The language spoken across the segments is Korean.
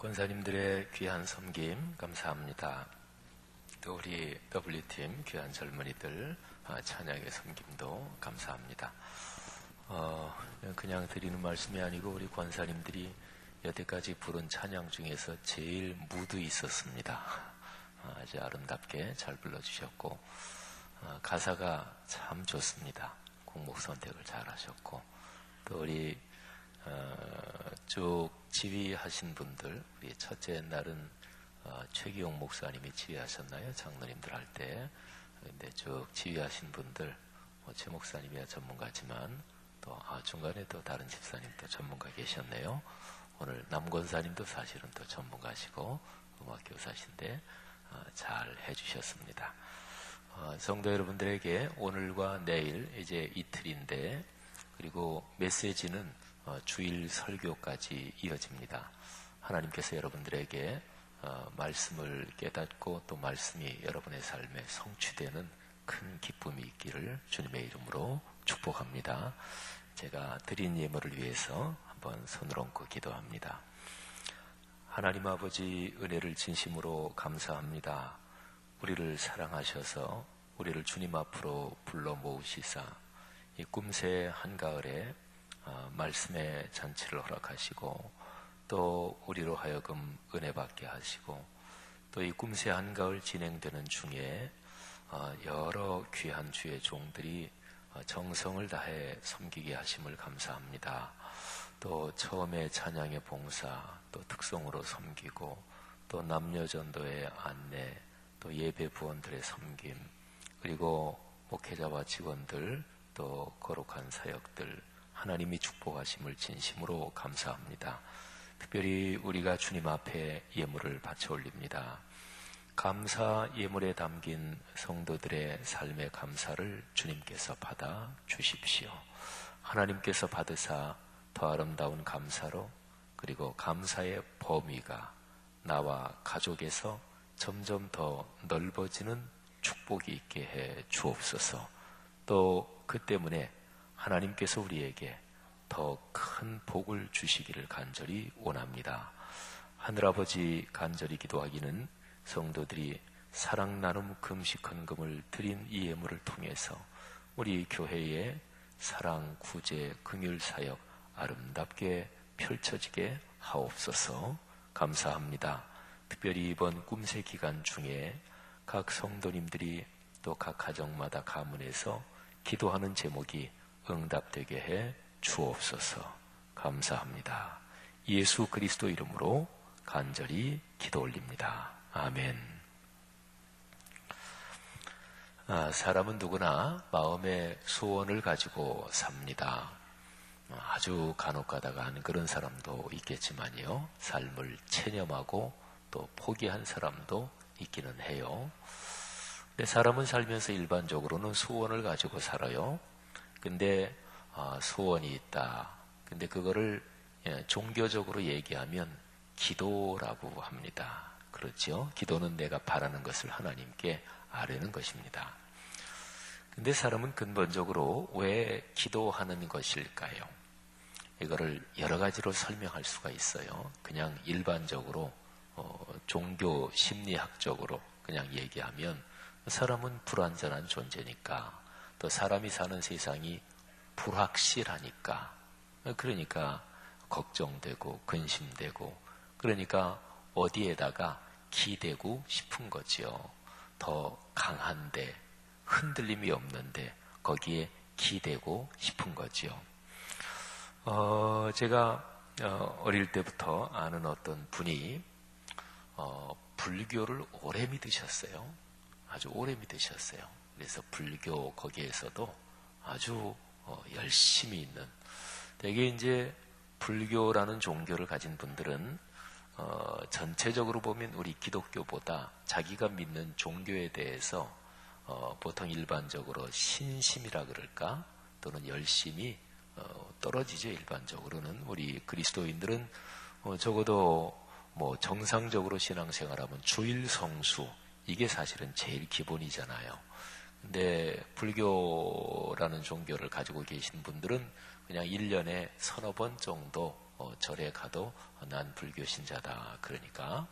권사님들의 귀한 섬김 감사합니다. 또 우리 W팀 귀한 젊은이들 찬양의 섬김도 감사합니다. 그냥 드리는 말씀이 아니고 우리 권사님들이 여태까지 부른 찬양 중에서 제일 무드 있었습니다. 아주 아름답게 잘 불러주셨고 가사가 참 좋습니다. 곡목 선택을 잘 하셨고 또 우리 쭉 지휘하신 분들, 우리 첫째 날은 최기용 목사님이 지휘하셨나요? 장로님들 할 때. 근데 쭉 지휘하신 분들, 최 목사님이야 전문가지만 또 중간에 또 다른 집사님도 전문가 계셨네요. 오늘 남권사님도 사실은 또 전문가시고 음악 교사신데 잘 해주셨습니다. 성도 여러분들에게 오늘과 내일 이제 이틀인데 그리고 메시지는 주일 설교까지 이어집니다. 하나님께서 여러분들에게 말씀을 깨닫고 또 말씀이 여러분의 삶에 성취되는 큰 기쁨이 있기를 주님의 이름으로 축복합니다. 제가 드린 예물을 위해서 한번 손을 얹고 기도합니다. 하나님 아버지 은혜를 진심으로 감사합니다. 우리를 사랑하셔서 우리를 주님 앞으로 불러 모으시사 이 꿈새 한가을에 말씀의 잔치를 허락하시고 또 우리로 하여금 은혜 받게 하시고 또 이 꿈새 한가을 진행되는 중에 여러 귀한 주의 종들이 정성을 다해 섬기게 하심을 감사합니다. 또 처음에 찬양의 봉사, 또 특성으로 섬기고 또 남녀전도의 안내, 또 예배 부원들의 섬김, 그리고 목회자와 직원들, 또 거룩한 사역들 하나님이 축복하심을 진심으로 감사합니다. 특별히 우리가 주님 앞에 예물을 바쳐 올립니다. 감사 예물에 담긴 성도들의 삶의 감사를 주님께서 받아 주십시오. 하나님께서 받으사 더 아름다운 감사로 그리고 감사의 범위가 나와 가족에서 점점 더 넓어지는 축복이 있게 해 주옵소서. 또 그 때문에 하나님께서 우리에게 더 큰 복을 주시기를 간절히 원합니다. 하늘아버지 간절히 기도하기는 성도들이 사랑 나눔 금식 헌금을 드린 이 예물을 통해서 우리 교회의 사랑 구제 긍휼 사역 아름답게 펼쳐지게 하옵소서. 감사합니다. 특별히 이번 꿈새 기간 중에 각 성도님들이 또 각 가정마다 가문에서 기도하는 제목이 응답되게 해 주옵소서. 감사합니다. 예수 그리스도 이름으로 간절히 기도 올립니다. 아멘. 사람은 누구나 마음의 소원을 가지고 삽니다. 아주 간혹 가다가 하는 그런 사람도 있겠지만요. 삶을 체념하고 또 포기한 사람도 있기는 해요. 근데 사람은 살면서 일반적으로는 소원을 가지고 살아요. 근데 소원이 있다. 근데 그거를 종교적으로 얘기하면 기도라고 합니다. 그렇죠? 기도는 내가 바라는 것을 하나님께 아뢰는 것입니다. 근데 사람은 근본적으로 왜 기도하는 것일까요? 이거를 여러 가지로 설명할 수가 있어요. 그냥 일반적으로 종교 심리학적으로 그냥 얘기하면 사람은 불완전한 존재니까 또 사람이 사는 세상이 불확실하니까 그러니까 걱정되고 근심되고 그러니까 어디에다가 기대고 싶은 거지요. 더 강한데 흔들림이 없는데 거기에 기대고 싶은 거지요. 제가 어릴 때부터 아는 어떤 분이 불교를 오래 믿으셨어요. 아주 오래 믿으셨어요. 그래서 불교 거기에서도 아주 열심히 있는 되게 이제 불교라는 종교를 가진 분들은 전체적으로 보면 우리 기독교보다 자기가 믿는 종교에 대해서 보통 일반적으로 신심이라 그럴까 또는 열심히 떨어지죠. 일반적으로는 우리 그리스도인들은 적어도 뭐 정상적으로 신앙생활하면 주일 성수 이게 사실은 제일 기본이잖아요. 근데 불교라는 종교를 가지고 계신 분들은 그냥 1년에 서너 번 정도 절에 가도 난 불교 신자다. 그러니까.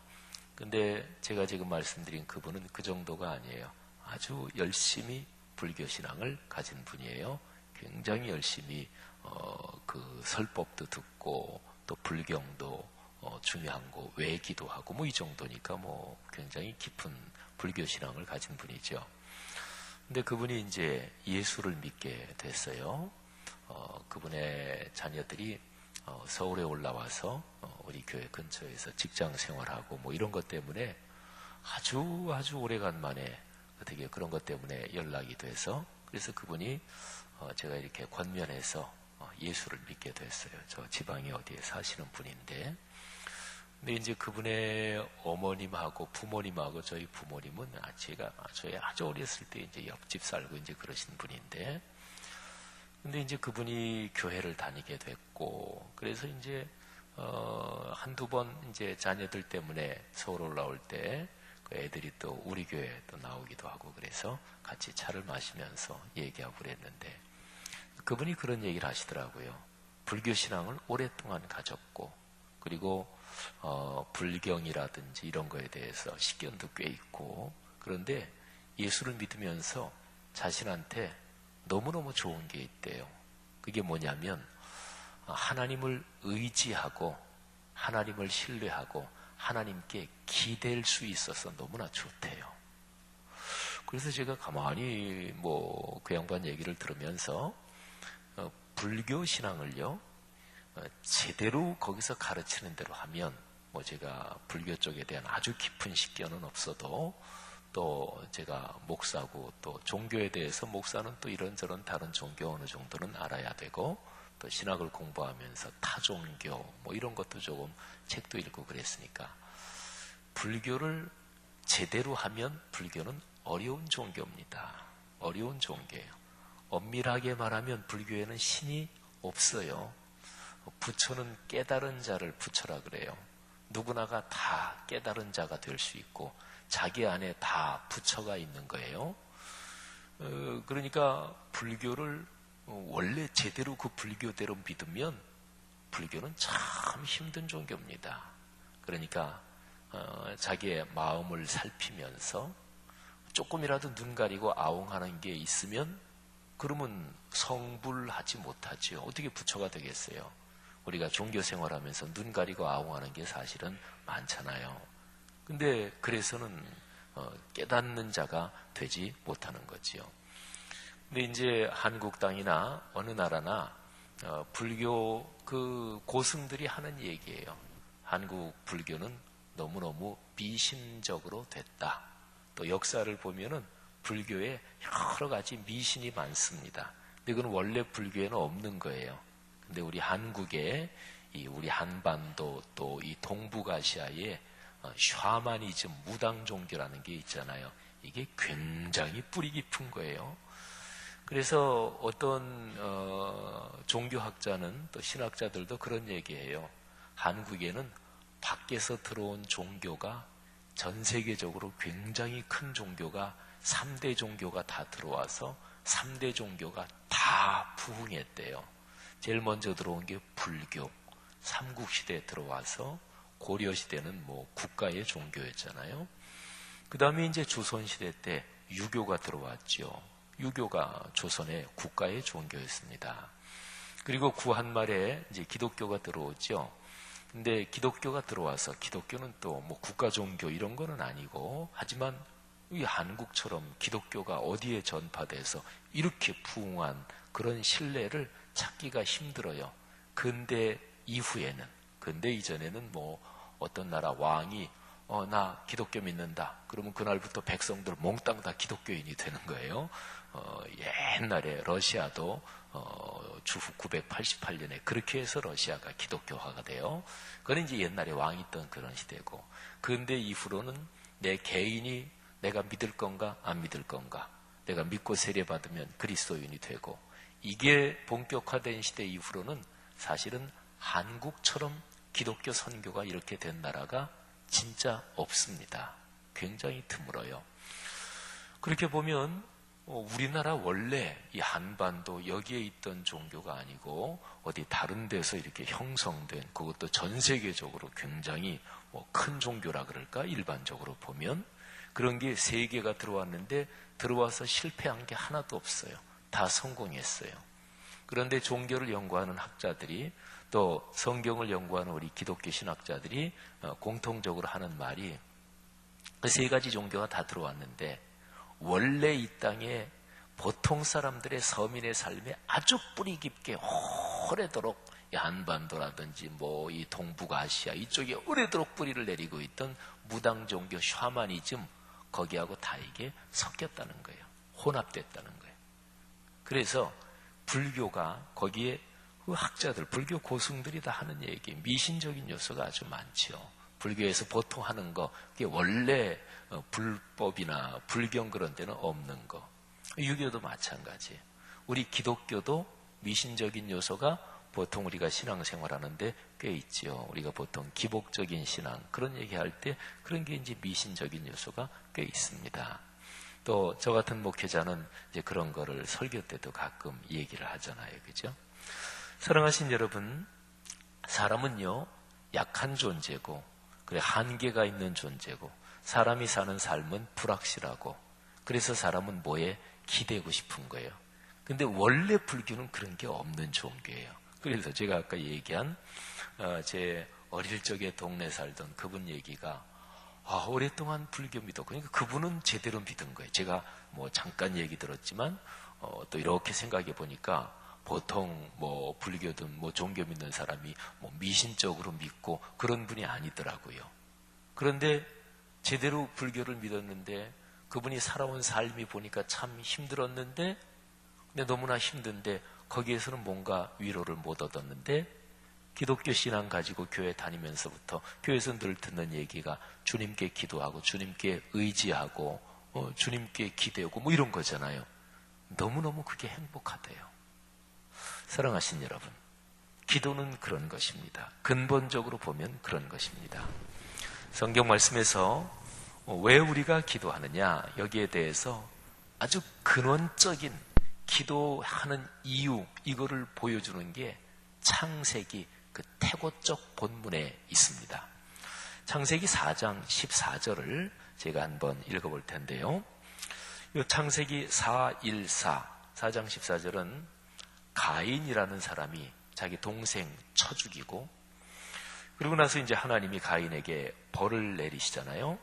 근데 제가 지금 말씀드린 그분은 그 정도가 아니에요. 아주 열심히 불교 신앙을 가진 분이에요. 굉장히 열심히 그 설법도 듣고 또 불경도 중요한 거 외기도 하고 뭐 이 정도니까 뭐 굉장히 깊은 불교 신앙을 가진 분이죠. 근데 그분이 이제 예수를 믿게 됐어요. 그분의 자녀들이 서울에 올라와서 우리 교회 근처에서 직장 생활하고 뭐 이런 것 때문에 아주 오래간만에 어떻게 그런 것 때문에 연락이 돼서 그래서 그분이 제가 이렇게 권면해서 예수를 믿게 됐어요. 저 지방에 어디에 사시는 분인데 근데 이제 그분의 어머님하고 부모님하고 저희 부모님은 제가 저희 아주 어렸을 때 이제 옆집 살고 이제 그러신 분인데 근데 이제 그분이 교회를 다니게 됐고 그래서 이제 한두 번 이제 자녀들 때문에 서울 올라올 때 그 애들이 또 우리 교회에 또 나오기도 하고 그래서 같이 차를 마시면서 얘기하고 그랬는데 그분이 그런 얘기를 하시더라고요. 불교 신앙을 오랫동안 가졌고 그리고 불경이라든지 이런 거에 대해서 식견도 꽤 있고 그런데 예수를 믿으면서 자신한테 너무너무 좋은 게 있대요. 그게 뭐냐면 하나님을 의지하고 하나님을 신뢰하고 하나님께 기댈 수 있어서 너무나 좋대요. 그래서 제가 가만히 뭐 그 양반 얘기를 들으면서 불교 신앙을요 제대로 거기서 가르치는 대로 하면 뭐 제가 불교 쪽에 대한 아주 깊은 식견은 없어도 또 제가 목사고 또 종교에 대해서 목사는 또 이런저런 다른 종교 어느 정도는 알아야 되고 또 신학을 공부하면서 타종교 뭐 이런 것도 조금 책도 읽고 그랬으니까 불교를 제대로 하면 불교는 어려운 종교입니다. 어려운 종교예요. 엄밀하게 말하면 불교에는 신이 없어요. 부처는 깨달은 자를 부처라 그래요. 누구나가 다 깨달은 자가 될 수 있고 자기 안에 다 부처가 있는 거예요. 그러니까 불교를 원래 제대로 그 불교대로 믿으면 불교는 참 힘든 종교입니다. 그러니까 자기의 마음을 살피면서 조금이라도 눈 가리고 아웅하는 게 있으면 그러면 성불하지 못하죠. 어떻게 부처가 되겠어요? 우리가 종교 생활하면서 눈 가리고 아웅하는 게 사실은 많잖아요. 근데 그래서는 깨닫는 자가 되지 못하는 거지요. 근데 이제 한국 땅이나 어느 나라나 불교 그 고승들이 하는 얘기예요. 한국 불교는 너무너무 미신적으로 됐다. 또 역사를 보면은 불교에 여러 가지 미신이 많습니다. 근데 그건 원래 불교에는 없는 거예요. 근데 우리 한국에 우리 한반도 또 이 동북아시아에 샤머니즘 무당 종교라는 게 있잖아요. 이게 굉장히 뿌리 깊은 거예요. 그래서 어떤 종교학자는 또 신학자들도 그런 얘기해요. 한국에는 밖에서 들어온 종교가 전 세계적으로 굉장히 큰 종교가 3대 종교가 다 들어와서 3대 종교가 다 부흥했대요. 제일 먼저 들어온 게 불교. 삼국시대에 들어와서 고려시대는 뭐 국가의 종교였잖아요. 그 다음에 이제 조선시대 때 유교가 들어왔죠. 유교가 조선의 국가의 종교였습니다. 그리고 구한말에 이제 기독교가 들어오죠. 근데 기독교가 들어와서 기독교는 또 뭐 국가 종교 이런 거는 아니고 하지만 이 한국처럼 기독교가 어디에 전파돼서 이렇게 부흥한 그런 신뢰를 찾기가 힘들어요. 근대 이후에는, 근대 이전에는 뭐 어떤 나라 왕이 나 기독교 믿는다. 그러면 그날부터 백성들 몽땅 다 기독교인이 되는 거예요. 옛날에 러시아도 주후 988년에 그렇게 해서 러시아가 기독교화가 돼요. 그건 이제 옛날에 왕이 있던 그런 시대고, 근대 이후로는 내 개인이 내가 믿을 건가 안 믿을 건가, 내가 믿고 세례받으면 그리스도인이 되고, 이게 본격화된 시대 이후로는 사실은 한국처럼 기독교 선교가 이렇게 된 나라가 진짜 없습니다. 굉장히 드물어요. 그렇게 보면 우리나라 원래 이 한반도 여기에 있던 종교가 아니고 어디 다른 데서 이렇게 형성된, 그것도 전 세계적으로 굉장히 큰 종교라 그럴까? 일반적으로 보면 그런 게 3개가 들어왔는데 들어와서 실패한 게 하나도 없어요. 다 성공했어요. 그런데 종교를 연구하는 학자들이, 또 성경을 연구하는 우리 기독교 신학자들이 공통적으로 하는 말이, 그 3가지 종교가 다 들어왔는데 원래 이 땅에 보통 사람들의 서민의 삶에 아주 뿌리 깊게 오래도록 이 한반도라든지 이 동북아시아 이쪽에 오래도록 뿌리를 내리고 있던 무당 종교 샤머니즘, 거기하고 다 이게 섞였다는 거예요. 혼합됐다는 거예요. 그래서 불교가 거기에 그 학자들, 불교 고승들이 다 하는 얘기, 미신적인 요소가 아주 많죠. 불교에서 보통 하는 거, 그게 원래 불법이나 불경 그런 데는 없는 거. 유교도 마찬가지예요. 우리 기독교도 미신적인 요소가 보통 우리가 신앙생활하는데 꽤 있죠. 우리가 보통 기복적인 신앙 그런 얘기할 때 그런 게 이제 미신적인 요소가 꽤 있습니다. 또 저 같은 목회자는 이제 그런 거를 설교 때도 가끔 얘기를 하잖아요. 그죠? 사랑하신 여러분, 사람은요 약한 존재고, 그래 한계가 있는 존재고, 사람이 사는 삶은 불확실하고, 그래서 사람은 뭐에 기대고 싶은 거예요. 근데 원래 불교는 그런 게 없는 종교예요. 그래서 제가 아까 얘기한 제 어릴 적에 동네 살던 그분 얘기가, 오랫동안 불교 믿었고, 그러니까 그분은 제대로 믿은 거예요. 제가 잠깐 얘기 들었지만 또 이렇게 생각해 보니까 보통 불교든 종교 믿는 사람이 미신적으로 믿고 그런 분이 아니더라고요. 그런데 제대로 불교를 믿었는데 그분이 살아온 삶이 보니까 참 힘들었는데, 근데 너무나 힘든데 거기에서는 뭔가 위로를 못 얻었는데, 기독교 신앙 가지고 교회 다니면서부터 교회에서 늘 듣는 얘기가 주님께 기도하고 주님께 의지하고 주님께 기대고 이런 거잖아요. 너무너무 그게 행복하대요. 사랑하신 여러분, 기도는 그런 것입니다. 근본적으로 보면 그런 것입니다. 성경 말씀에서 왜 우리가 기도하느냐, 여기에 대해서 아주 근원적인 기도하는 이유, 이거를 보여주는 게 창세기 그 태고적 본문에 있습니다. 창세기 4장 14절을 제가 한번 읽어볼 텐데요. 이 창세기 4장 14절은 가인이라는 사람이 자기 동생 쳐 죽이고, 그리고 나서 이제 하나님이 가인에게 벌을 내리시잖아요.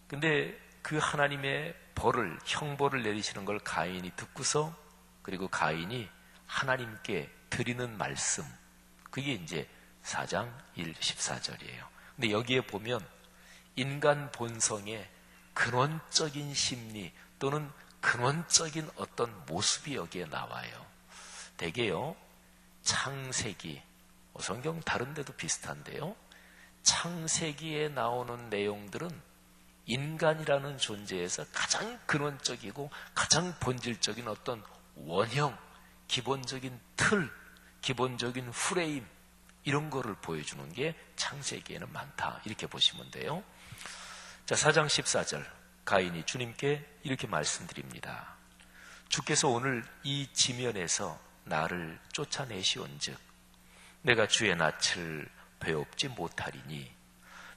근데 그 하나님의 벌을, 형벌을 내리시는 걸 가인이 듣고서, 그리고 가인이 하나님께 드리는 말씀, 그게 이제 4장 14절이에요. 근데 여기에 보면 인간 본성의 근원적인 심리 또는 근원적인 어떤 모습이 여기에 나와요. 대개요, 창세기, 성경 다른 데도 비슷한데요, 창세기에 나오는 내용들은 인간이라는 존재에서 가장 근원적이고 가장 본질적인 어떤 원형, 기본적인 틀, 기본적인 프레임, 이런 거를 보여주는 게 창세기에는 많다, 이렇게 보시면 돼요. 자, 4장 14절, 가인이 주님께 이렇게 말씀드립니다. 주께서 오늘 이 지면에서 나를 쫓아내시온즉 내가 주의 낯을 배웁지 못하리니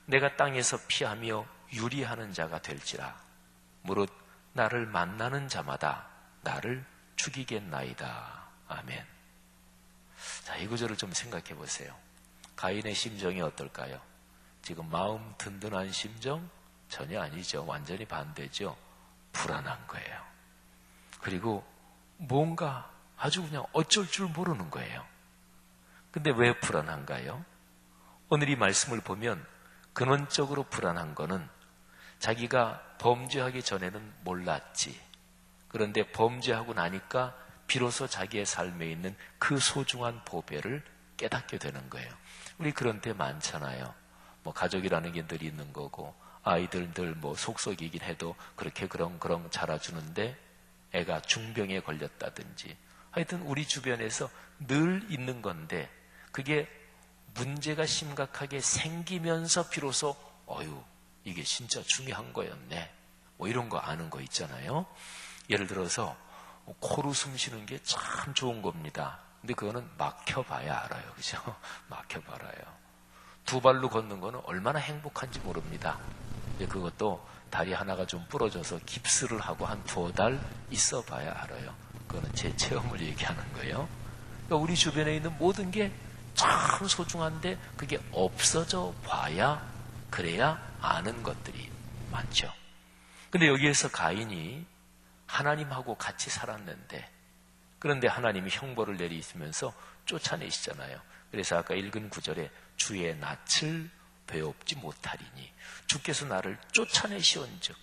내가 땅에서 피하며 유리하는 자가 될지라. 무릇 나를 만나는 자마다 나를 죽이겠나이다. 아멘. 자, 이 구절을 좀 생각해 보세요. 가인의 심정이 어떨까요? 지금 마음 든든한 심정? 전혀 아니죠. 완전히 반대죠. 불안한 거예요. 그리고 뭔가 아주 그냥 어쩔 줄 모르는 거예요. 근데 왜 불안한가요? 오늘 이 말씀을 보면 근원적으로 불안한 거는 자기가 범죄하기 전에는 몰랐지. 그런데 범죄하고 나니까 비로소 자기의 삶에 있는 그 소중한 보배를 깨닫게 되는 거예요. 우리 그런 때 많잖아요. 가족이라는 게 늘 있는 거고, 아이들 늘 속썩이긴 해도 그렇게 그렁그렁 자라주는데 애가 중병에 걸렸다든지, 하여튼 우리 주변에서 늘 있는 건데, 그게 문제가 심각하게 생기면서 비로소 이게 진짜 중요한 거였네, 이런 거 아는 거 있잖아요. 예를 들어서 코로 숨 쉬는 게 참 좋은 겁니다. 근데 그거는 막혀봐야 알아요. 그죠? 막혀봐라요. 두 발로 걷는 거는 얼마나 행복한지 모릅니다. 그것도 다리 하나가 좀 부러져서 깁스를 하고 한 2달 있어 봐야 알아요. 그거는 제 체험을 얘기하는 거예요. 그러니까 우리 주변에 있는 모든 게 참 소중한데 그게 없어져 봐야, 그래야 아는 것들이 많죠. 근데 여기에서 가인이 하나님하고 같이 살았는데, 그런데 하나님이 형벌을 내리시면서 쫓아내시잖아요. 그래서 아까 읽은 구절에 주의 낯을 배웁지 못하리니, 주께서 나를 쫓아내시온즉,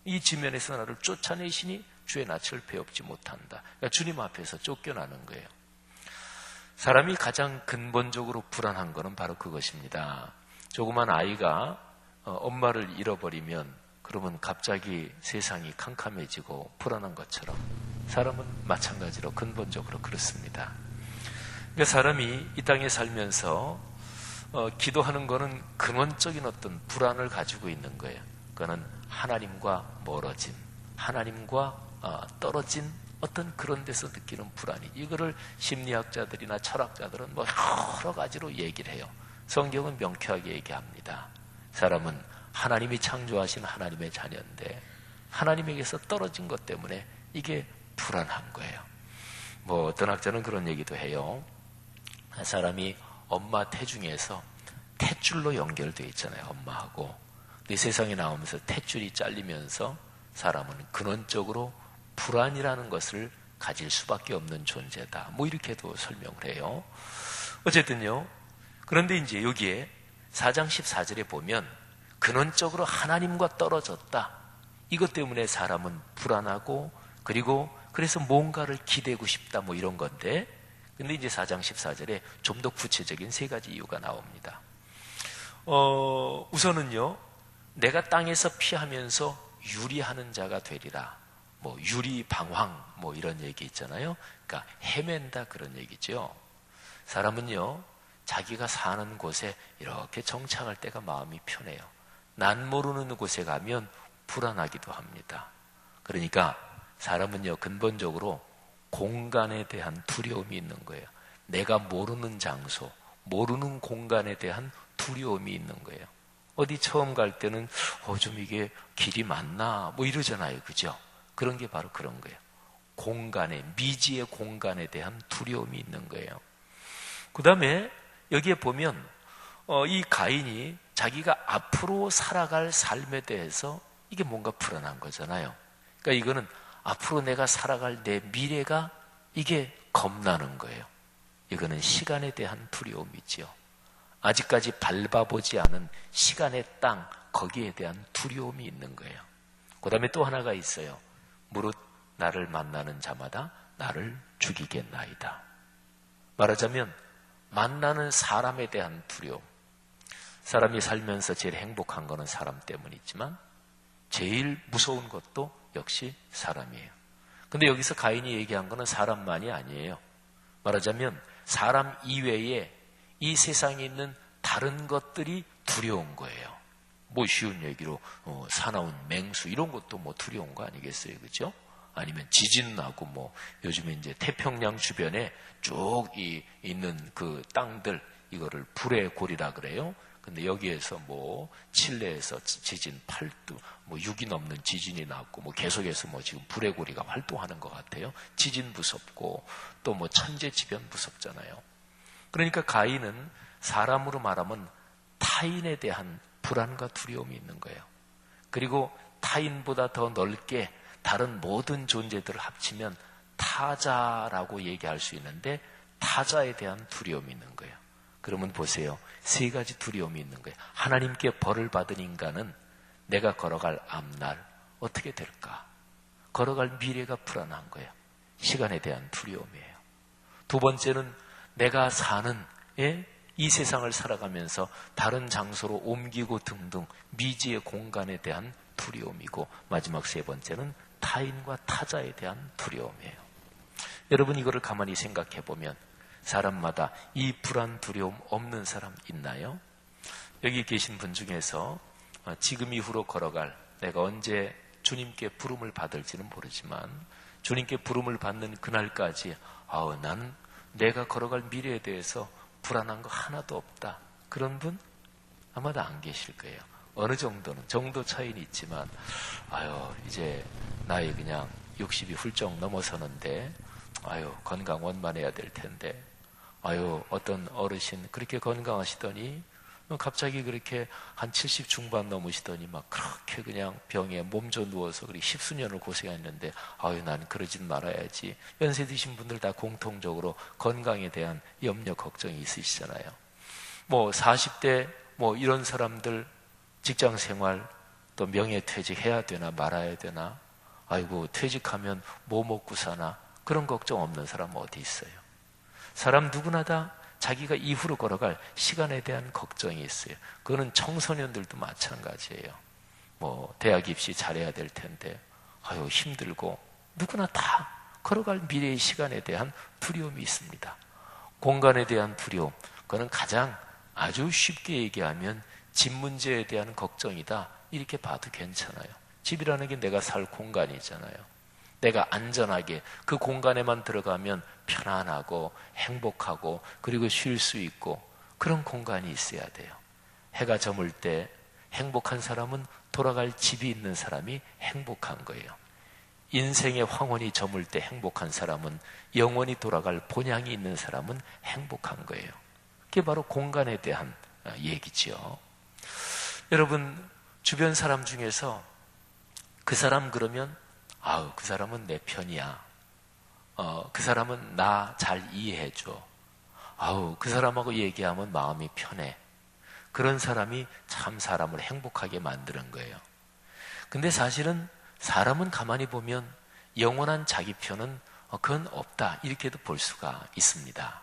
이 지면에서 나를 쫓아내시니 주의 낯을 배웁지 못한다. 그러니까 주님 앞에서 쫓겨나는 거예요. 사람이 가장 근본적으로 불안한 것은 바로 그것입니다. 조그만 아이가 엄마를 잃어버리면 그러면 갑자기 세상이 캄캄해지고 불안한 것처럼 사람은 마찬가지로 근본적으로 그렇습니다. 그러니까 사람이 이 땅에 살면서 기도하는 것은 근원적인 어떤 불안을 가지고 있는 거예요. 그거는 하나님과 멀어진, 하나님과 떨어진 어떤 그런 데서 느끼는 불안이, 이거를 심리학자들이나 철학자들은 뭐 여러 가지로 얘기를 해요. 성경은 명쾌하게 얘기합니다. 사람은 하나님이 창조하신 하나님의 자녀인데 하나님에게서 떨어진 것 때문에 이게 불안한 거예요. 뭐 어떤 학자는 그런 얘기도 해요. 사람이 엄마 태중에서 탯줄로 연결되어 있잖아요. 엄마하고. 근데 세상에 나오면서 탯줄이 잘리면서 사람은 근원적으로 불안이라는 것을 가질 수밖에 없는 존재다. 뭐 이렇게도 설명을 해요. 어쨌든요. 그런데 이제 여기에 4장 14절에 보면 근원적으로 하나님과 떨어졌다. 이것 때문에 사람은 불안하고, 그리고 그래서 뭔가를 기대고 싶다. 뭐 이런 건데, 근데 이제 4장 14절에 좀 더 구체적인 3가지 이유가 나옵니다. 우선은요, 내가 땅에서 피하면서 유리하는 자가 되리라. 뭐 유리 방황 뭐 이런 얘기 있잖아요. 그러니까 헤맨다 그런 얘기죠. 사람은요, 자기가 사는 곳에 이렇게 정착할 때가 마음이 편해요. 난 모르는 곳에 가면 불안하기도 합니다. 그러니까 사람은요, 근본적으로 공간에 대한 두려움이 있는 거예요. 내가 모르는 장소, 모르는 공간에 대한 두려움이 있는 거예요. 어디 처음 갈 때는 좀 이게 길이 맞나 뭐 이러잖아요. 그죠? 그런 게 바로 그런 거예요. 공간에, 미지의 공간에 대한 두려움이 있는 거예요. 그 다음에 여기에 보면 이 가인이 자기가 앞으로 살아갈 삶에 대해서 이게 뭔가 불안한 거잖아요. 그러니까 이거는 앞으로 내가 살아갈 내 미래가 이게 겁나는 거예요. 이거는 시간에 대한 두려움이지요. 아직까지 밟아보지 않은 시간의 땅, 거기에 대한 두려움이 있는 거예요. 그 다음에 또 하나가 있어요. 무릇 나를 만나는 자마다 나를 죽이겠나이다. 말하자면 만나는 사람에 대한 두려움. 사람이 살면서 제일 행복한 거는 사람 때문이지만 제일 무서운 것도 역시 사람이에요. 근데 여기서 가인이 얘기한 거는 사람만이 아니에요. 말하자면 사람 이외에 이 세상에 있는 다른 것들이 두려운 거예요. 뭐 쉬운 얘기로 사나운 맹수 이런 것도 뭐 두려운 거 아니겠어요, 그죠? 아니면 지진 나고 뭐 요즘에 이제 태평양 주변에 쭉 있는 그 땅들, 이거를 불의 골이라 그래요. 근데 여기에서 뭐 칠레에서 지진 8도, 뭐 6이 넘는 지진이 났고 뭐 계속해서 뭐 지금 불의 고리가 활동하는 것 같아요. 지진 무섭고 또 뭐 천재지변 무섭잖아요. 그러니까 가인은 사람으로 말하면 타인에 대한 불안과 두려움이 있는 거예요. 그리고 타인보다 더 넓게 다른 모든 존재들을 합치면 타자라고 얘기할 수 있는데 타자에 대한 두려움이 있는 거예요. 그러면 보세요. 3가지 두려움이 있는 거예요. 하나님께 벌을 받은 인간은 내가 걸어갈 앞날 어떻게 될까? 걸어갈 미래가 불안한 거예요. 시간에 대한 두려움이에요. 2번째는 내가 사는 이 세상을 살아가면서 다른 장소로 옮기고 등등 미지의 공간에 대한 두려움이고, 마지막 3번째는 타인과 타자에 대한 두려움이에요. 여러분 이거를 가만히 생각해 보면 사람마다 이 불안 두려움 없는 사람 있나요? 여기 계신 분 중에서 지금 이후로 걸어갈, 내가 언제 주님께 부름을 받을지는 모르지만 주님께 부름을 받는 그날까지 나는 내가 걸어갈 미래에 대해서 불안한 거 하나도 없다. 그런 분 아마도 안 계실 거예요. 어느 정도는 정도 차이는 있지만 이제 나이 그냥 60이 훌쩍 넘어서는데 건강 원만해야 될 텐데 어떤 어르신 그렇게 건강하시더니 갑자기 그렇게 한 70 중반 넘으시더니 막 그렇게 그냥 병에 몸져 누워서 그렇게 십수년을 고생했는데 난 그러진 말아야지. 연세 드신 분들 다 공통적으로 건강에 대한 염려 걱정이 있으시잖아요. 40대 이런 사람들 직장 생활 또 명예퇴직 해야 되나 말아야 되나, 퇴직하면 뭐 먹고 사나, 그런 걱정 없는 사람은 어디 있어요? 사람 누구나 다 자기가 이후로 걸어갈 시간에 대한 걱정이 있어요. 그거는 청소년들도 마찬가지예요. 대학 입시 잘해야 될 텐데 힘들고, 누구나 다 걸어갈 미래의 시간에 대한 두려움이 있습니다. 공간에 대한 두려움, 그거는 가장 아주 쉽게 얘기하면 집 문제에 대한 걱정이다, 이렇게 봐도 괜찮아요. 집이라는 게 내가 살 공간이잖아요. 내가 안전하게 그 공간에만 들어가면 편안하고 행복하고 그리고 쉴 수 있고, 그런 공간이 있어야 돼요. 해가 저물 때 행복한 사람은 돌아갈 집이 있는 사람이 행복한 거예요. 인생의 황혼이 저물 때 행복한 사람은 영원히 돌아갈 본향이 있는 사람은 행복한 거예요. 그게 바로 공간에 대한 얘기지요. 여러분, 주변 사람 중에서 그 사람 그러면 그 사람은 내 편이야. 그 사람은 나 잘 이해해줘. 그 사람하고 얘기하면 마음이 편해. 그런 사람이 참 사람을 행복하게 만드는 거예요. 근데 사실은 사람은 가만히 보면 영원한 자기 편은 그건 없다, 이렇게도 볼 수가 있습니다.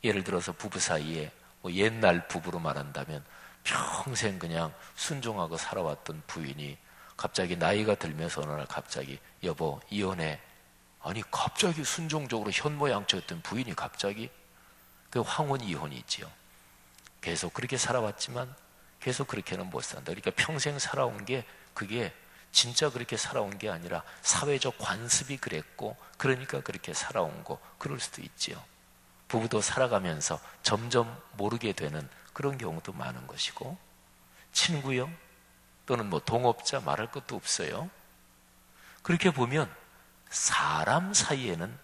예를 들어서 부부 사이에 옛날 부부로 말한다면 평생 그냥 순종하고 살아왔던 부인이 갑자기 나이가 들면서 어느 날 갑자기 여보 이혼해. 아니 갑자기 순종적으로 현모양처였던 부인이 갑자기, 그 황혼 이혼이 있지요. 계속 그렇게 살아왔지만 계속 그렇게는 못 산다. 그러니까 평생 살아온 게 그게 진짜 그렇게 살아온 게 아니라 사회적 관습이 그랬고, 그러니까 그렇게 살아온 거, 그럴 수도 있지요. 부부도 살아가면서 점점 모르게 되는 그런 경우도 많은 것이고, 친구요 또는 동업자 말할 것도 없어요. 그렇게 보면 사람 사이에는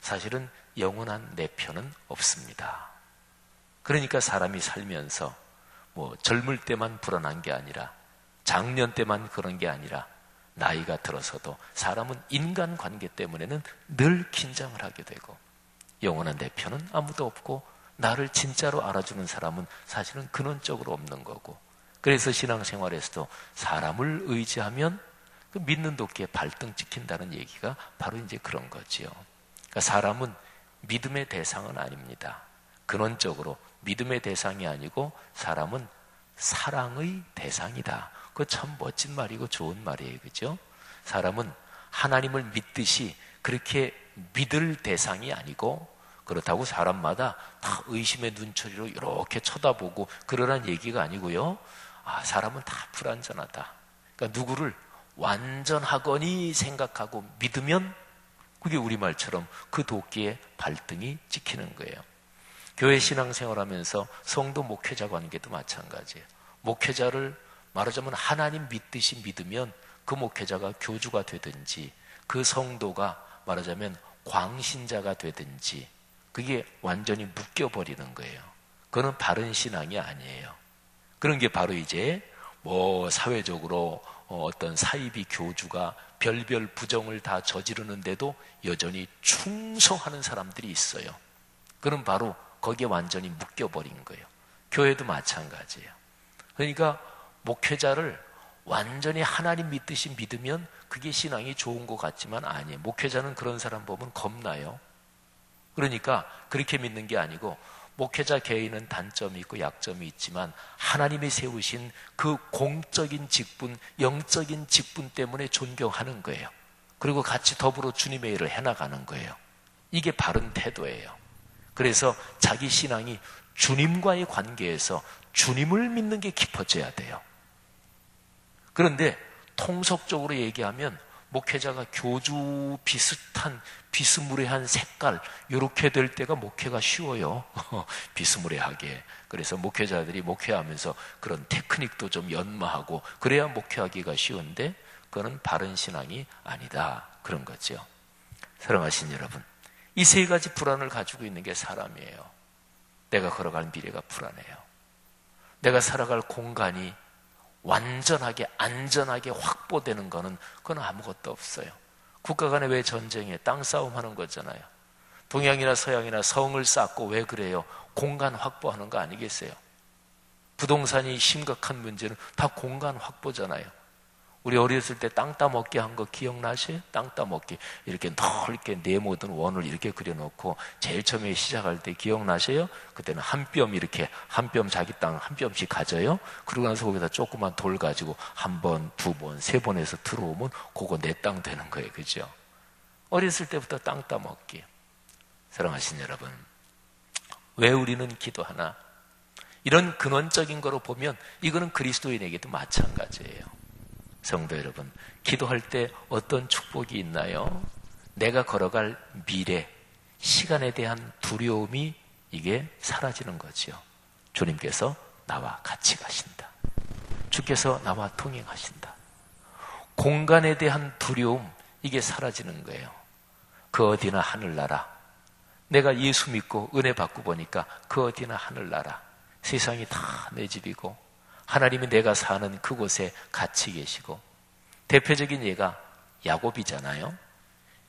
사실은 영원한 내 편은 없습니다. 그러니까 사람이 살면서 젊을 때만 불안한 게 아니라, 장년 때만 그런 게 아니라, 나이가 들어서도 사람은 인간관계 때문에는 늘 긴장을 하게 되고, 영원한 내 편은 아무도 없고 나를 진짜로 알아주는 사람은 사실은 근원적으로 없는 거고, 그래서 신앙생활에서도 사람을 의지하면 그 믿는 도끼에 발등 찍힌다는 얘기가 바로 이제 그런 거지요. 그러니까 사람은 믿음의 대상은 아닙니다. 근원적으로 믿음의 대상이 아니고 사람은 사랑의 대상이다. 그거 참 멋진 말이고 좋은 말이에요. 그죠? 사람은 하나님을 믿듯이 그렇게 믿을 대상이 아니고, 그렇다고 사람마다 다 의심의 눈초리로 이렇게 쳐다보고 그러란 얘기가 아니고요. 사람은 다 불완전하다. 그러니까 누구를 완전하거니 생각하고 믿으면 그게 우리말처럼 그 도끼에 발등이 찍히는 거예요. 교회 신앙생활하면서 성도 목회자 관계도 마찬가지예요. 목회자를 말하자면 하나님 믿듯이 믿으면 그 목회자가 교주가 되든지 그 성도가 말하자면 광신자가 되든지 그게 완전히 묶여버리는 거예요. 그건 바른 신앙이 아니에요. 그런 게 바로 이제 사회적으로 어떤 사이비 교주가 별별 부정을 다 저지르는데도 여전히 충성하는 사람들이 있어요. 그건 바로 거기에 완전히 묶여버린 거예요. 교회도 마찬가지예요. 그러니까 목회자를 완전히 하나님 믿듯이 믿으면 그게 신앙이 좋은 것 같지만 아니에요. 목회자는 그런 사람 보면 겁나요. 그러니까 그렇게 믿는 게 아니고, 목회자 개인은 단점이 있고 약점이 있지만 하나님이 세우신 그 공적인 직분, 영적인 직분 때문에 존경하는 거예요. 그리고 같이 더불어 주님의 일을 해나가는 거예요. 이게 바른 태도예요. 그래서 자기 신앙이 주님과의 관계에서 주님을 믿는 게 깊어져야 돼요. 그런데 통속적으로 얘기하면 목회자가 교주 비슷한 비스무리한 색깔 이렇게 될 때가 목회가 쉬워요. 비스무리하게. 그래서 목회자들이 목회하면서 그런 테크닉도 좀 연마하고 그래야 목회하기가 쉬운데 그거는 바른 신앙이 아니다. 그런 거죠. 사랑하신 여러분, 이 세 가지 불안을 가지고 있는 게 사람이에요. 내가 걸어갈 미래가 불안해요. 내가 살아갈 공간이 완전하게 안전하게 확보되는 거는 그건 아무것도 없어요. 국가 간에 왜 전쟁해? 땅 싸움 하는 거잖아요. 동양이나 서양이나 성을 쌓고 왜 그래요? 공간 확보하는 거 아니겠어요? 부동산이 심각한 문제는 다 공간 확보잖아요. 우리 어렸을 때 땅 따먹기 한 거 기억나세요? 땅 따먹기 이렇게 넓게 네모든 원을 이렇게 그려놓고 제일 처음에 시작할 때 기억나세요? 그때는 한 뼘 이렇게 한 뼘 자기 땅 한 뼘씩 가져요. 그러고 나서 거기다 조그만 돌 가지고 한 번, 두 번, 세 번 해서 들어오면 그거 내 땅 되는 거예요. 그죠? 어렸을 때부터 땅 따먹기. 사랑하신 여러분, 왜 우리는 기도하나? 이런 근원적인 거로 보면 이거는 그리스도인에게도 마찬가지예요. 성도 여러분, 기도할 때 어떤 축복이 있나요? 내가 걸어갈 미래, 시간에 대한 두려움이 이게 사라지는 거죠. 주님께서 나와 같이 가신다. 주께서 나와 동행하신다. 공간에 대한 두려움, 이게 사라지는 거예요. 그 어디나 하늘나라. 내가 예수 믿고 은혜 받고 보니까 그 어디나 하늘나라. 세상이 다 내 집이고 하나님이 내가 사는 그곳에 같이 계시고, 대표적인 예가 야곱이잖아요.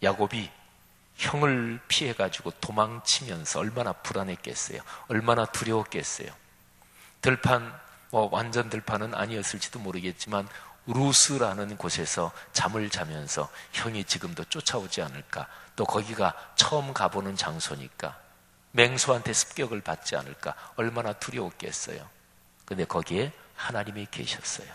야곱이 형을 피해가지고 도망치면서 얼마나 불안했겠어요. 얼마나 두려웠겠어요. 들판, 완전 들판은 아니었을지도 모르겠지만 루스라는 곳에서 잠을 자면서 형이 지금도 쫓아오지 않을까, 또 거기가 처음 가보는 장소니까 맹수한테 습격을 받지 않을까 얼마나 두려웠겠어요. 근데 거기에 하나님이 계셨어요.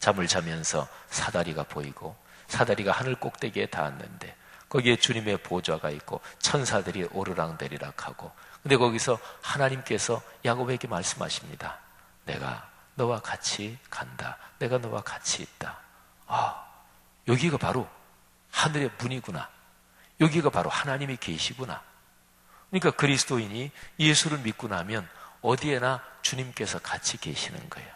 잠을 자면서 사다리가 보이고 사다리가 하늘 꼭대기에 닿았는데 거기에 주님의 보좌가 있고 천사들이 오르락내리락하고, 근데 거기서 하나님께서 야곱에게 말씀하십니다. 내가 너와 같이 간다. 내가 너와 같이 있다. 아, 여기가 바로 하늘의 문이구나. 여기가 바로 하나님이 계시구나. 그러니까 그리스도인이 예수를 믿고 나면 어디에나 주님께서 같이 계시는 거예요.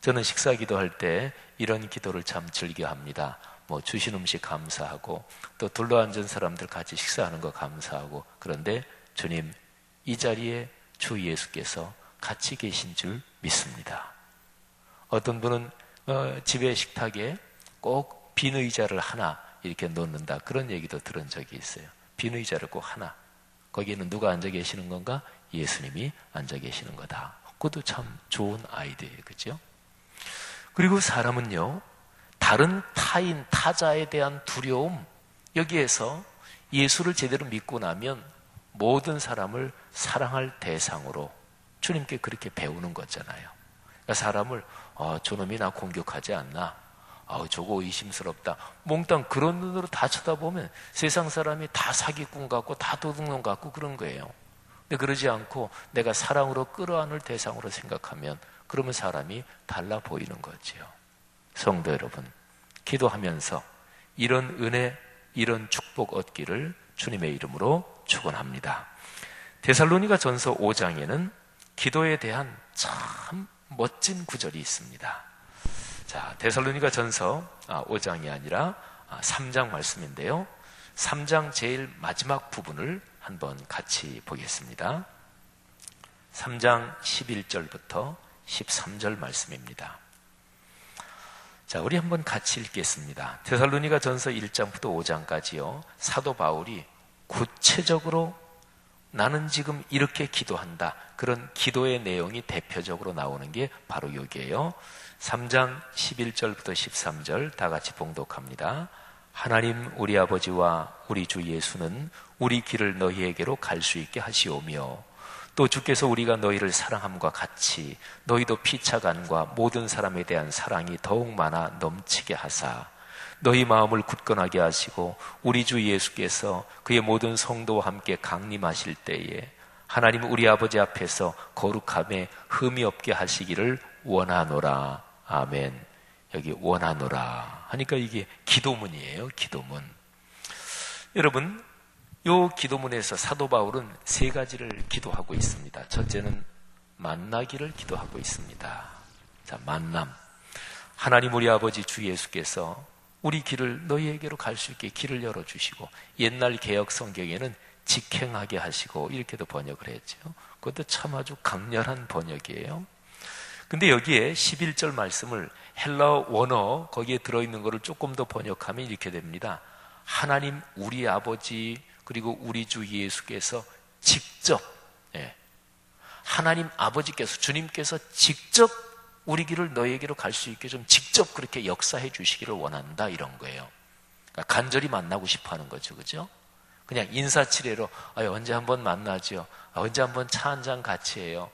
저는 식사 기도할 때 이런 기도를 참 즐겨합니다. 주신 음식 감사하고 또 둘러앉은 사람들 같이 식사하는 거 감사하고, 그런데 주님, 이 자리에 주 예수께서 같이 계신 줄 믿습니다. 어떤 분은 집의 식탁에 꼭 빈 의자를 하나 이렇게 놓는다, 그런 얘기도 들은 적이 있어요. 빈 의자를 꼭 하나. 거기에는 누가 앉아 계시는 건가? 예수님이 앉아 계시는 거다. 그것도 참 좋은 아이디어예요. 그죠? 그리고 사람은요, 다른 타인, 타자에 대한 두려움, 여기에서 예수를 제대로 믿고 나면 모든 사람을 사랑할 대상으로 주님께 그렇게 배우는 거잖아요. 그러니까 사람을 저놈이 나 공격하지 않나? 저거 의심스럽다. 몽땅 그런 눈으로 다 쳐다보면 세상 사람이 다 사기꾼 같고 다 도둑놈 같고 그런 거예요. 근데 그러지 않고 내가 사랑으로 끌어안을 대상으로 생각하면 그러면 사람이 달라 보이는 거지요. 성도 여러분, 기도하면서 이런 은혜, 이런 축복 얻기를 주님의 이름으로 축원합니다. 데살로니가 전서 5장에는 기도에 대한 참 멋진 구절이 있습니다. 자, 데살로니가 전서 5장이 아니라 3장 말씀인데요. 3장 제일 마지막 부분을 한번 같이 보겠습니다. 3장 11절부터 13절 말씀입니다. 자, 우리 한번 같이 읽겠습니다. 데살로니가 전서 1장부터 5장까지요. 사도 바울이 구체적으로 나는 지금 이렇게 기도한다, 그런 기도의 내용이 대표적으로 나오는 게 바로 여기에요. 3장 11절부터 13절 다 같이 봉독합니다. 하나님 우리 아버지와 우리 주 예수는 우리 길을 너희에게로 갈 수 있게 하시오며, 또 주께서 우리가 너희를 사랑함과 같이 너희도 피차간과 모든 사람에 대한 사랑이 더욱 많아 넘치게 하사 너희 마음을 굳건하게 하시고 우리 주 예수께서 그의 모든 성도와 함께 강림하실 때에 하나님 우리 아버지 앞에서 거룩함에 흠이 없게 하시기를 원하노라. 아멘. 여기 원하노라 하니까 이게 기도문이에요. 기도문. 여러분, 요 기도문에서 사도 바울은 세 가지를 기도하고 있습니다. 첫째는 만나기를 기도하고 있습니다. 자, 만남. 하나님 우리 아버지 주 예수께서 우리 길을 너희에게로 갈 수 있게 길을 열어주시고, 옛날 개역 성경에는 직행하게 하시고 이렇게도 번역을 했죠. 그것도 참 아주 강렬한 번역이에요. 근데 여기에 11절 말씀을 헬라어 원어 거기에 들어있는 거를 조금 더 번역하면 이렇게 됩니다. 하나님 우리 아버지 그리고 우리 주 예수께서 직접, 하나님 아버지께서, 주님께서 직접 우리 길을 너희에게로 갈 수 있게 좀 직접 그렇게 역사해 주시기를 원한다, 이런 거예요. 그러니까 간절히 만나고 싶어 하는 거죠. 그죠? 그냥 인사치레로 언제 한번 만나죠. 언제 한번 차 한잔 같이 해요.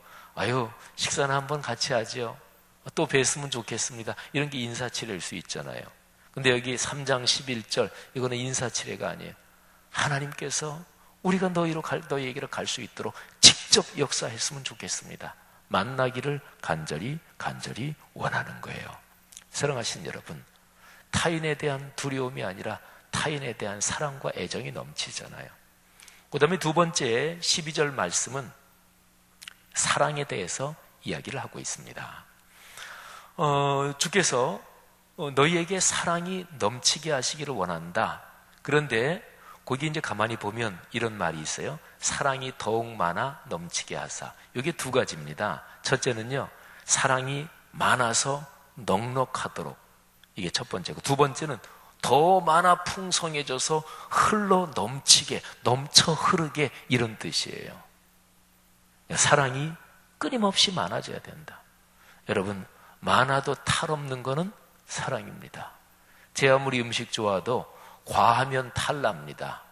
식사는 한번 같이 하죠. 또 뵀으면 좋겠습니다. 이런 게 인사치레일 수 있잖아요. 근데 여기 3장 11절 이거는 인사치레가 아니에요. 하나님께서 우리가 너희에게로 갈 수 있도록 직접 역사했으면 좋겠습니다. 만나기를 간절히 원하는 거예요. 사랑하신 여러분, 타인에 대한 두려움이 아니라 타인에 대한 사랑과 애정이 넘치잖아요. 그 다음에 두 번째 12절 말씀은 사랑에 대해서 이야기를 하고 있습니다. 주께서 너희에게 사랑이 넘치게 하시기를 원한다. 그런데 거기 이제 가만히 보면 이런 말이 있어요. 사랑이 더욱 많아 넘치게 하사. 이게 두 가지입니다. 첫째는요, 사랑이 많아서 넉넉하도록. 이게 첫 번째고, 두 번째는 더 많아 풍성해져서 흘러 넘치게, 넘쳐 흐르게, 이런 뜻이에요. 사랑이 끊임없이 많아져야 된다. 여러분, 많아도 탈없는 거는 사랑입니다. 제 아무리 음식 좋아도 과하면 탈납니다.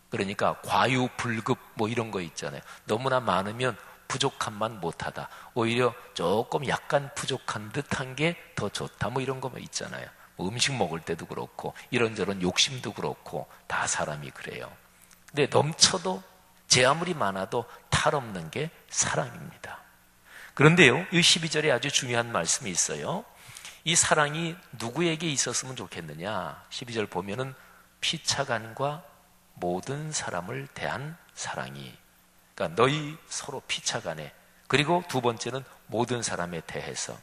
그러니까 과유불급 이런 거 있잖아요. 너무나 많으면 부족함만 못하다. 오히려 조금 약간 부족한 듯한 게 더 좋다. 이런 거 있잖아요. 음식 먹을 때도 그렇고 이런저런 욕심도 그렇고 다 사람이 그래요. 근데 넘쳐도 제 아무리 많아도 탈없는 게 사랑입니다. 그런데요, 이 12절에 아주 중요한 말씀이 있어요. 이 사랑이 누구에게 있었으면 좋겠느냐? 12절 보면은 피차간과 모든 사람을 대한 사랑이, 그러니까 너희 서로 피차간에, 그리고 두 번째는 모든 사람에 대해서.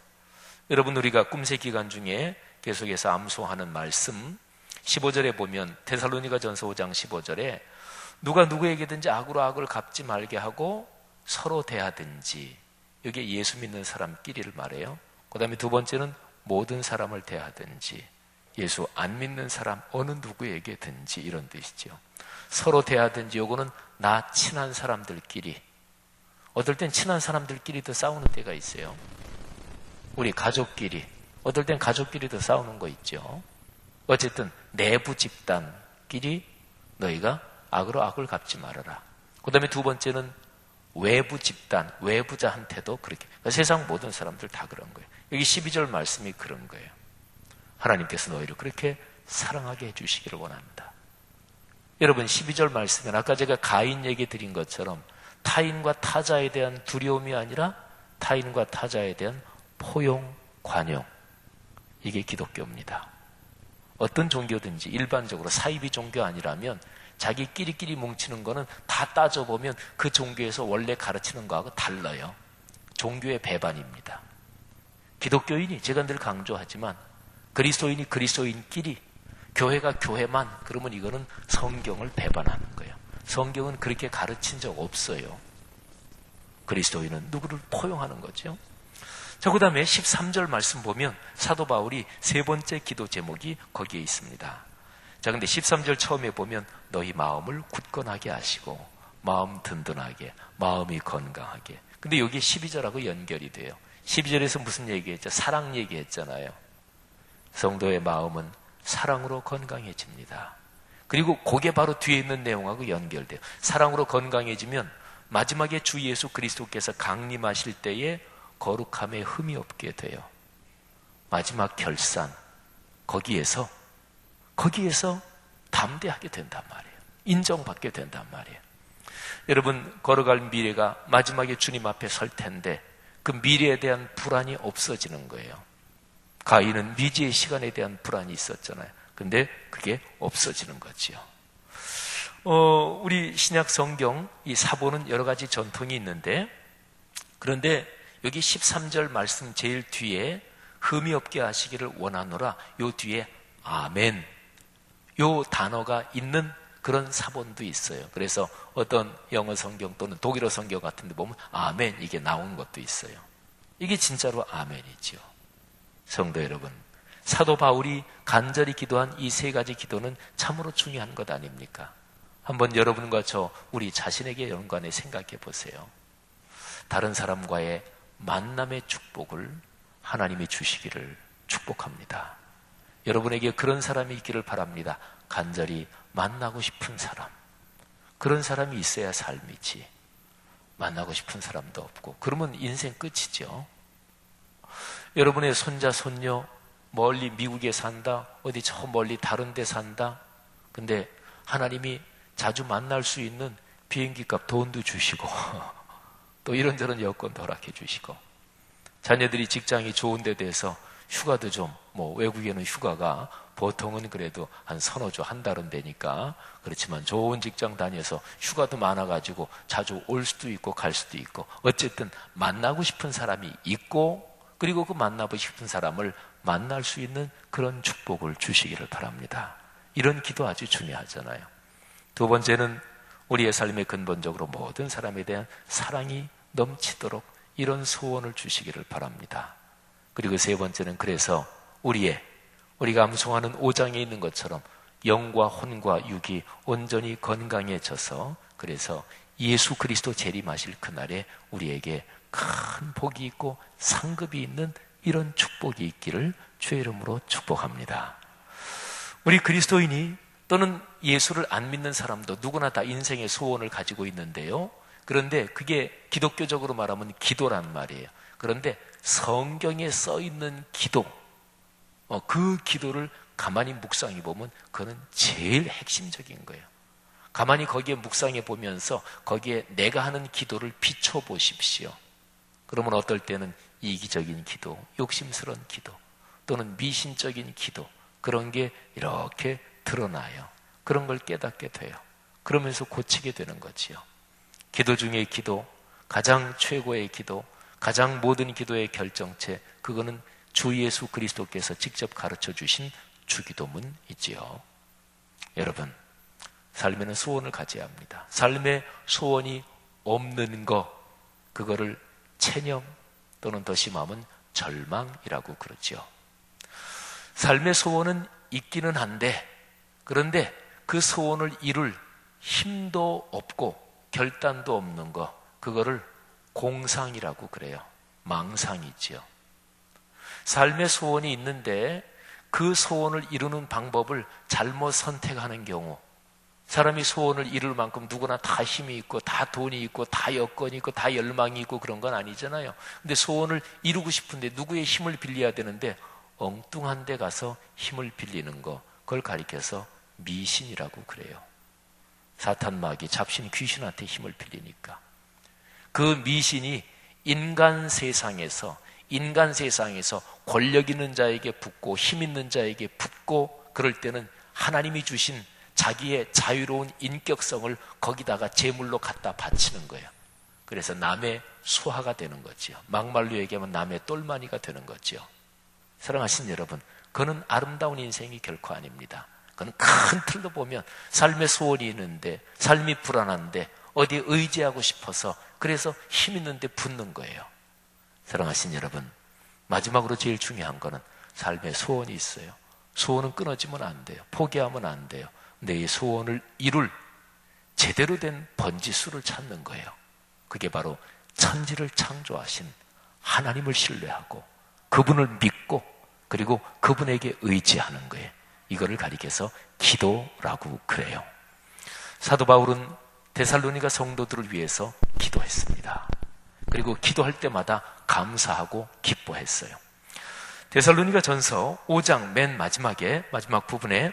여러분, 우리가 꿈새 기간 중에 계속해서 암송하는 말씀 15절에 보면, 데살로니가 전서 5장 15절에 누가 누구에게든지 악으로 악을 갚지 말게 하고 서로 대하든지, 이게 예수 믿는 사람끼리를 말해요. 그 다음에 두 번째는 모든 사람을 대하든지, 예수 안 믿는 사람 어느 누구에게든지, 이런 뜻이죠. 서로 대하든지, 요거는 나 친한 사람들끼리, 어떨 땐 친한 사람들끼리도 싸우는 때가 있어요. 우리 가족끼리, 어떨 땐 가족끼리도 싸우는 거 있죠. 어쨌든 내부 집단끼리 너희가 악으로 악을 갚지 말아라. 그 다음에 두 번째는 외부 집단, 외부자한테도 그렇게. 그러니까 세상 모든 사람들 다 그런 거예요. 여기 12절 말씀이 그런 거예요. 하나님께서 너희를 그렇게 사랑하게 해주시기를 원한다. 여러분, 12절 말씀은 아까 제가 가인 얘기 드린 것처럼 타인과 타자에 대한 두려움이 아니라 타인과 타자에 대한 포용, 관용. 이게 기독교입니다. 어떤 종교든지 일반적으로 사이비 종교 아니라면 자기끼리끼리 뭉치는 거는 다 따져보면 그 종교에서 원래 가르치는 거하고 달라요. 종교의 배반입니다. 기독교인이, 제가 늘 강조하지만 그리스도인이 그리스도인끼리, 교회가 교회만, 그러면 이거는 성경을 배반하는 거예요. 성경은 그렇게 가르친 적 없어요. 그리스도인은 누구를 포용하는 거죠. 자, 그 다음에 13절 말씀 보면 사도 바울이 세 번째 기도 제목이 거기에 있습니다. 자, 근데 13절 처음에 보면 너희 마음을 굳건하게 하시고, 마음 든든하게, 마음이 건강하게. 근데 여기 12절하고 연결이 돼요. 12절에서 무슨 얘기했죠? 사랑 얘기했잖아요. 성도의 마음은 사랑으로 건강해집니다. 그리고 그게 바로 뒤에 있는 내용하고 연결돼요. 사랑으로 건강해지면 마지막에 주 예수 그리스도께서 강림하실 때에 거룩함에 흠이 없게 돼요. 마지막 결산, 거기에서 담대하게 된단 말이에요. 인정받게 된단 말이에요. 여러분, 걸어갈 미래가 마지막에 주님 앞에 설 텐데 그 미래에 대한 불안이 없어지는 거예요. 가인은 미지의 시간에 대한 불안이 있었잖아요. 근데 그게 없어지는 거지요. 우리 신약 성경 이 사보는 여러 가지 전통이 있는데, 그런데 여기 13절 말씀 제일 뒤에 흠이 없게 하시기를 원하노라, 요 뒤에 아멘, 요 단어가 있는 그런 사본도 있어요. 그래서 어떤 영어 성경 또는 독일어 성경 같은 데 보면 아멘 이게 나오는 것도 있어요. 이게 진짜로 아멘이죠. 성도 여러분, 사도 바울이 간절히 기도한 이 세 가지 기도는 참으로 중요한 것 아닙니까? 한번 여러분과 저 우리 자신에게 연관해 생각해 보세요. 다른 사람과의 만남의 축복을 하나님이 주시기를 축복합니다. 여러분에게 그런 사람이 있기를 바랍니다. 간절히 만나고 싶은 사람, 그런 사람이 있어야 삶이지, 만나고 싶은 사람도 없고 그러면 인생 끝이죠. 여러분의 손자 손녀 멀리 미국에 산다, 어디 저 멀리 다른 데 산다. 근데 하나님이 자주 만날 수 있는 비행기값 돈도 주시고 또 이런저런 여건도 허락해 주시고, 자녀들이 직장이 좋은 데 돼서 휴가도 좀, 외국에는 휴가가 보통은 그래도 한 서너 주 한 달은 되니까, 그렇지만 좋은 직장 다녀서 휴가도 많아가지고 자주 올 수도 있고 갈 수도 있고, 어쨌든 만나고 싶은 사람이 있고, 그리고 그 만나고 싶은 사람을 만날 수 있는 그런 축복을 주시기를 바랍니다. 이런 기도 아주 중요하잖아요. 두 번째는 우리의 삶의 근본적으로 모든 사람에 대한 사랑이 넘치도록 이런 소원을 주시기를 바랍니다. 그리고 세 번째는 그래서 우리가 암송하는 5장에 있는 것처럼 영과 혼과 육이 온전히 건강해져서, 그래서 예수 그리스도 재림하실 그날에 우리에게 큰 복이 있고 상급이 있는 이런 축복이 있기를 주의 이름으로 축복합니다. 우리 그리스도인이 또는 예수를 안 믿는 사람도 누구나 다 인생의 소원을 가지고 있는데요. 그런데 그게 기독교적으로 말하면 기도란 말이에요. 그런데 성경에 써 있는 기도, 그 기도를 가만히 묵상해 보면 그거는 제일 핵심적인 거예요. 가만히 거기에 묵상해 보면서 거기에 내가 하는 기도를 비춰 보십시오. 그러면 어떨 때는 이기적인 기도, 욕심스러운 기도, 또는 미신적인 기도, 그런 게 이렇게 드러나요. 그런 걸 깨닫게 돼요. 그러면서 고치게 되는 거지요. 기도 중의 기도, 가장 최고의 기도, 가장 모든 기도의 결정체, 그거는 주 예수 그리스도께서 직접 가르쳐 주신 주기도문이지요. 여러분, 삶에는 소원을 가져야 합니다. 삶에 소원이 없는 거, 그거를 체념 또는 더 심하면 절망이라고 그러죠. 삶의 소원은 있기는 한데, 그런데 그 소원을 이룰 힘도 없고 결단도 없는 거, 그거를 공상이라고 그래요. 망상이지요. 삶의 소원이 있는데 그 소원을 이루는 방법을 잘못 선택하는 경우, 사람이 소원을 이룰 만큼 누구나 다 힘이 있고 다 돈이 있고 다 여건이 있고 다 열망이 있고 그런 건 아니잖아요. 근데 소원을 이루고 싶은데 누구의 힘을 빌려야 되는데 엉뚱한 데 가서 힘을 빌리는 거, 그걸 가리켜서 미신이라고 그래요. 사탄 마귀 잡신 귀신한테 힘을 빌리니까 그 미신이 인간 세상에서 권력 있는 자에게 붙고 힘 있는 자에게 붙고, 그럴 때는 하나님이 주신 자기의 자유로운 인격성을 거기다가 제물로 갖다 바치는 거예요. 그래서 남의 수하가 되는 거지요. 막말로 얘기하면 남의 똘마니가 되는 거지요. 사랑하신 여러분, 그는 아름다운 인생이 결코 아닙니다. 그는 큰 틀로 보면 삶의 소원이 있는데, 삶이 불안한데 어디에 의지하고 싶어서, 그래서 힘 있는데 붙는 거예요. 사랑하신 여러분, 마지막으로 제일 중요한 거는 삶의 소원이 있어요. 소원은 끊어지면 안 돼요. 포기하면 안 돼요. 내 소원을 이룰 제대로 된 번지수를 찾는 거예요. 그게 바로 천지를 창조하신 하나님을 신뢰하고 그분을 믿고 그리고 그분에게 의지하는 거예요. 이거를 가리켜서 기도라고 그래요. 사도 바울은 데살로니가 성도들을 위해서 기도했습니다. 그리고 기도할 때마다 감사하고 기뻐했어요. 데살로니가 전서 5장 맨 마지막에, 마지막 부분에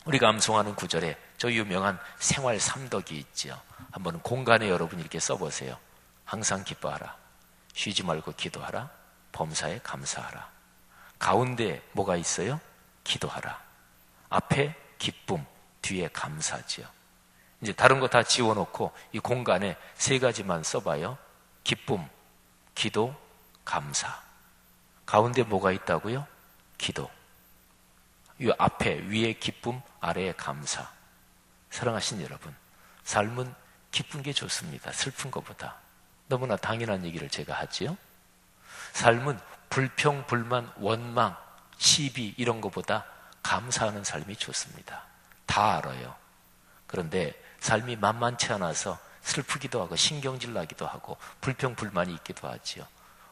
우리가 암송하는 구절에 저 유명한 생활 삼덕이 있죠. 한번 공간에 여러분 이렇게 써보세요. 항상 기뻐하라, 쉬지 말고 기도하라, 범사에 감사하라. 가운데 뭐가 있어요? 기도하라. 앞에 기쁨, 뒤에 감사지요. 이제 다른 거 다 지워놓고 이 공간에 세 가지만 써봐요. 기쁨, 기도, 감사. 가운데 뭐가 있다고요? 기도. 이 앞에 위에 기쁨, 아래에 감사. 사랑하신 여러분, 삶은 기쁜 게 좋습니다. 슬픈 것보다. 너무나 당연한 얘기를 제가 하지요. 삶은 불평, 불만, 원망, 시비 이런 것보다 감사하는 삶이 좋습니다. 다 알아요. 그런데 삶이 만만치 않아서 슬프기도 하고 신경질 나기도 하고 불평, 불만이 있기도 하지요.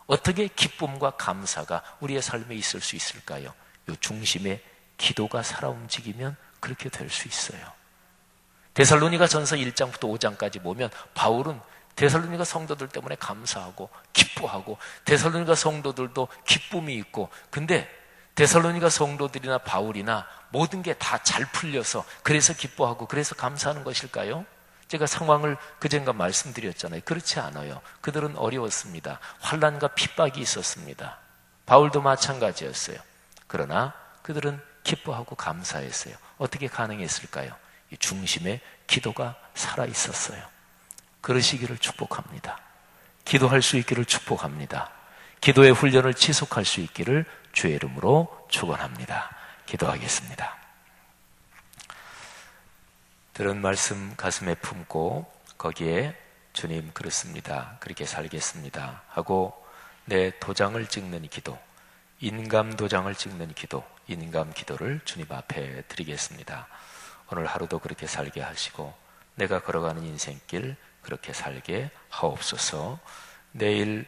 어떻게 기쁨과 감사가 우리의 삶에 있을 수 있을까요? 이 중심에 기도가 살아 움직이면 그렇게 될 수 있어요. 데살로니가 전서 1장부터 5장까지 보면 바울은 데살로니가 성도들 때문에 감사하고 기뻐하고 데살로니가 성도들도 기쁨이 있고, 근데 데살로니가 성도들이나 바울이나 모든 게 다 잘 풀려서 그래서 기뻐하고 그래서 감사하는 것일까요? 제가 상황을 그전가 말씀드렸잖아요. 그렇지 않아요. 그들은 어려웠습니다. 환난과 핍박이 있었습니다. 바울도 마찬가지였어요. 그러나 그들은 기뻐하고 감사했어요. 어떻게 가능했을까요? 이 중심에 기도가 살아있었어요. 그러시기를 축복합니다. 기도할 수 있기를 축복합니다. 기도의 훈련을 지속할 수 있기를 주의 이름으로 축원합니다. 기도하겠습니다. 들은 말씀 가슴에 품고 거기에 주님 그렇습니다. 그렇게 살겠습니다 하고 내 도장을 찍는 기도, 인감 도장을 찍는 기도, 인감 기도를 주님 앞에 드리겠습니다. 오늘 하루도 그렇게 살게 하시고 내가 걸어가는 인생길 그렇게 살게 하옵소서. 내일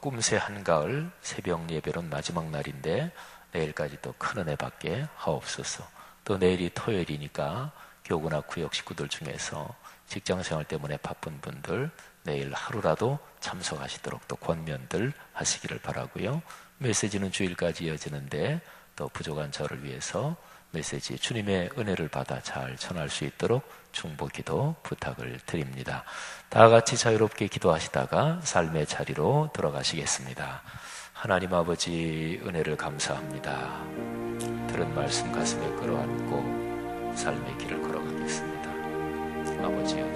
꿈새 한가을 새벽 예배론 마지막 날인데 내일까지 또 큰 은혜 받게 하옵소서. 또 내일이 토요일이니까 교구나 구역 식구들 중에서 직장생활 때문에 바쁜 분들 내일 하루라도 참석하시도록 또 권면들 하시기를 바라고요. 메시지는 주일까지 이어지는데 또 부족한 저를 위해서 메시지 주님의 은혜를 받아 잘 전할 수 있도록 중보기도 부탁을 드립니다. 다 같이 자유롭게 기도하시다가 삶의 자리로 들어가시겠습니다. 하나님 아버지 은혜를 감사합니다. 들은 말씀 가슴에 끌어안고 삶의 길을 걸어가겠습니다. 아버지요,